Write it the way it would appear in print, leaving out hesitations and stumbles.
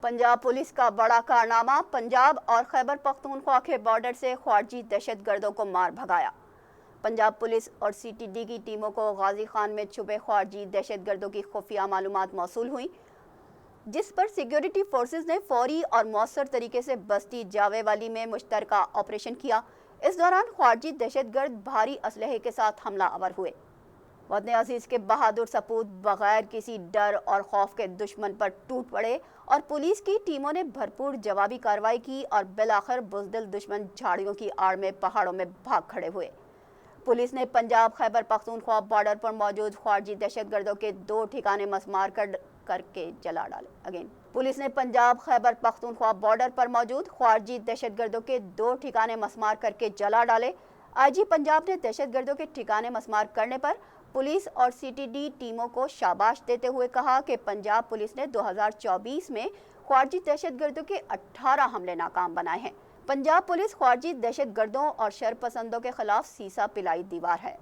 Punjab police का बड़ा कारनामा, पंजाब और खैबर पख्तूनख्वा के बॉर्डर से ख्वारजी दहशत गर्दों को मार भगाया। पंजाब पुलिस और सीटीडी की टीमों को गाजी खान में छुपे ख्वारजी दहशत गर्दों की खुफिया मालूमात मौसूल हुई, जिस पर सिक्योरिटी फोर्सेस ने फौरी और मौसर तरीके से बस्ती जावे वाली में मुश्तरका ऑपरेशन किया। इस दौरान ख्वारजी दहशत गर्द भारी असलहे के साथ हमला आवर हुए। वतन अजीज के बहादुर सपूत बगैर किसी डर और खौफ के दुश्मन पर टूट पड़े और पुलिस की टीमों ने भरपूर जवाबी कार्रवाई की और बिलाखिर बुज़दिल दुश्मन झाड़ियों की आड़ में पहाड़ों में भाग खड़े हुए। पुलिस ने पंजाब खैबर पख्तूनख्वा बॉर्डर पर मौजूद ख्वारजी दहशत गर्दों के 2 ठिकाने मसमार करके जला डाले। पुलिस ने पंजाब खैबर पख्तूनख्वा बॉर्डर पर मौजूद ख्वारजी दहशत गर्दों के 2 ठिकाने मसमार करके जला डाले। आईजी पंजाब ने दहशत गर्दों के ठिकाने मसमार करने पर पुलिस और सीटीडी टीमों को शाबाश देते हुए कहा कि पंजाब पुलिस ने 2024 में ख्वारजी दहशत गर्दों के 18 हमले नाकाम बनाए हैं। पंजाब पुलिस ख्वारजी दहशत गर्दों और शरपसंदों के खिलाफ सीसा पिलाई दीवार है।